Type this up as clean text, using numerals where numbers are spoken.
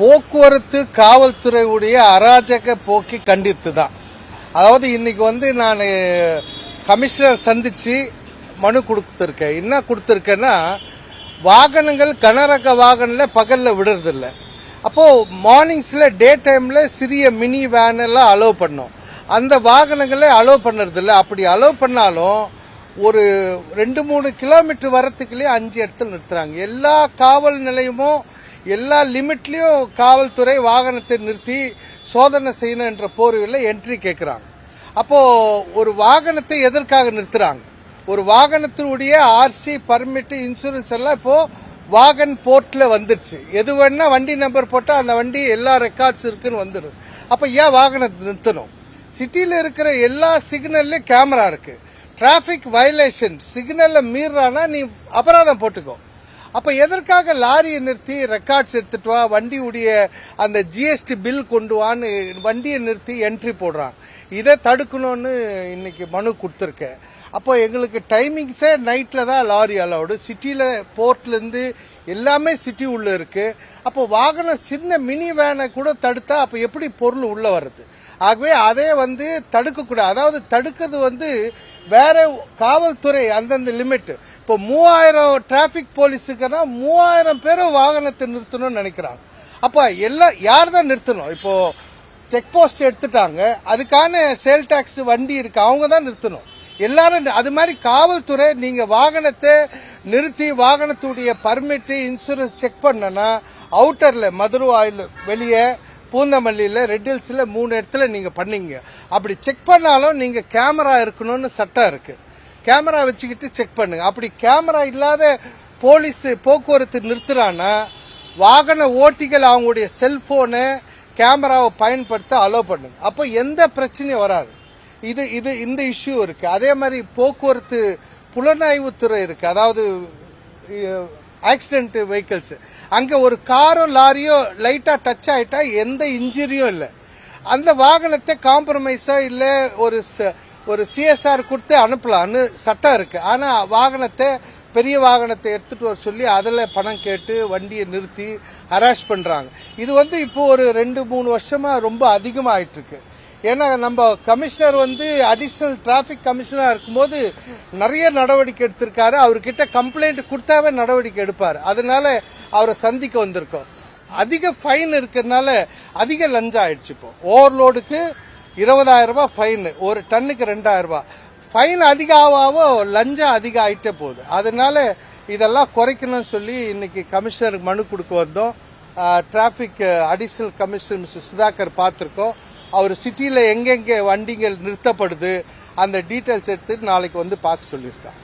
போக்குவரத்து காவல்துறையுடைய அராஜக போக்கை கண்டித்து தான். அதாவது இன்னைக்கு நான் கமிஷனர் சந்திச்சு மனு கொடுத்துருக்கேன். என்ன கொடுத்துருக்கேன்னா, வாகனங்கள் கனரக வாகனில் பகலில் விடுறதில்ல. அப்போது மார்னிங்ஸில் டே டைமில் சிறிய மினி வேன் எல்லாம் அலோவ் பண்ணோம். அந்த வாகனங்களே அலோவ் பண்ணுறதில்ல. அப்படி அலோவ் பண்ணாலும் ஒரு 2-3 கிலோமீட்டர் வரத்துக்குள்ளே 5 இடத்துல நிறுத்துறாங்க. எல்லா காவல் நிலையமும் எல்லா லிமிட்லேயும் காவல்துறை வாகனத்தை நிறுத்தி சோதனை செய்யணும் என்ற போர்வையில் என்ட்ரி கேட்குறாங்க. அப்போது ஒரு வாகனத்தை எதற்காக நிறுத்துறாங்க? ஒரு வாகனத்தினுடைய ஆர்சி, பர்மிட், இன்சூரன்ஸ் எல்லாம் இப்போது வாகன் போர்ட்டில் வந்துடுச்சு. எது வேணா வண்டி நம்பர் போட்டால் அந்த வண்டி எல்லா ரெக்கார்ட்ஸ் இருக்குன்னு வந்துடும். அப்போ ஏன் வாகனத்தை நிறுத்தணும்? சிட்டியில் இருக்கிற எல்லா சிக்னல்லையும் கேமரா இருக்குது. டிராஃபிக் வயலேஷன் சிக்னலில் மீறானா நீ அபராதம் போட்டுக்கோ. அப்போ எதற்காக லாரியை நிறுத்தி ரெக்கார்ட்ஸ் எடுத்துட்டு வா, வண்டியுடைய அந்த ஜிஎஸ்டி பில் கொண்டு வான்னு வண்டியை நிறுத்தி என்ட்ரி போடுறாங்க. இதை தடுக்கணும்னு இன்னைக்கு மனு கொடுத்துருக்கேன். அப்போ எங்களுக்கு டைமிங்ஸே நைட்டில் தான் லாரி அலௌடு. சிட்டியில் போர்ட்லேருந்து எல்லாமே சிட்டி உள்ளே இருக்குது. அப்போ வாகனம் சின்ன மினி வேனை கூட தடுத்தா அப்போ எப்படி பொருள் உள்ளே வருது? ஆகவே அதே தடுக்கக்கூடாது. அதாவது தடுக்கிறது வேற காவல்துறை அந்தந்த லிமிட். இப்போ 3000 டிராபிக் போலீஸுக்குன்னா 3000 பேரும் வாகனத்தை நிறுத்தணும்னு நினைக்கிறாங்க. அப்போ எல்லாம் யார் தான் நிறுத்தணும்? இப்போ செக் போஸ்ட் எடுத்துட்டாங்க, அதுக்கான சேல் டாக்ஸ் வண்டி இருக்கு, அவங்க தான் நிறுத்தணும். எல்லாரும் அது மாதிரி காவல்துறை நீங்க வாகனத்தை நிறுத்தி வாகனத்துடைய பர்மிட், இன்சூரன்ஸ் செக் பண்ணனா அவுட்டர்ல மதுரவாயில் வெளியே, பூந்தமல்லியில், ரெட் ஹில்ஸில் 3 இடத்துல நீங்கள் பண்ணீங்க. அப்படி செக் பண்ணாலும் நீங்கள் கேமரா இருக்கணும்னு சட்டம் இருக்குது. கேமரா வச்சுக்கிட்டு செக் பண்ணுங்க. அப்படி கேமரா இல்லாத போலீஸ் போக்குவரத்து நிறுத்துறான்னா வாகன ஓட்டிகள் அவங்களுடைய செல்போனை கேமராவை பயன்படுத்த அலோவ் பண்ணுங்க. அப்போ எந்த பிரச்சனையும் வராது. இந்த இஷ்யூ இருக்கு. அதே மாதிரி போக்குவரத்து புலனாய்வுத்துறை இருக்கு. அதாவது ஆக்சிடென்ட் வெஹிக்கிள்ஸ், அங்கே ஒரு காரோ லாரியோ லைட்டாக டச் ஆகிட்டா எந்த இன்ஜுரியும் இல்லை. அந்த வாகனத்தை காம்ப்ரமைஸாக இல்லை ஒரு சிஎஸ்ஆர் கொடுத்து அனுப்பலான்னு சட்டம் இருக்குது. ஆனால் வாகனத்தை பெரிய வாகனத்தை எடுத்துகிட்டு வர சொல்லி அதில் பணம் கேட்டு வண்டியை நிறுத்தி ஹராஸ் பண்ணுறாங்க. இது இப்போ ஒரு 2-3 வருஷமாக ரொம்ப அதிகமாக ஆயிட்டுருக்கு. ஏன்னா நம்ம கமிஷனர் அடிஷனல் டிராபிக் கமிஷனராக இருக்கும்போது நிறைய நடவடிக்கை எடுத்திருக்காரு. அவர்கிட்ட கம்ப்ளைண்ட் கொடுத்தாவே நடவடிக்கை எடுப்பார். அதனால அவரை சந்திக்க வந்திருக்கோம். அதிக ஃபைன் இருக்கிறதுனால அதிக லஞ்சம் ஆயிடுச்சு. இப்போ ஓவர்லோடுக்கு 20,000 ரூபாய் ஃபைன், ஒரு டன்னுக்கு 2,000 ரூபாய் ஃபைன். அதிகம் ஆகவோ லஞ்சம் அதிகம் ஆயிட்டே போகுது. அதனால இதெல்லாம் குறைக்கணும்னு சொல்லி இன்னைக்கு கமிஷனருக்கு மனு கொடுக்க வந்தோம். Traffic additional commissioner mister Sudhakar பார்த்துருக்கோம். அவர் சிட்டியில் எங்கெங்கே வண்டிகள் நிறுத்தப்படுது அந்த டீட்டெயில்ஸ் எடுத்துட்டு நாளைக்கு பார்க்க சொல்லியிருக்காங்க.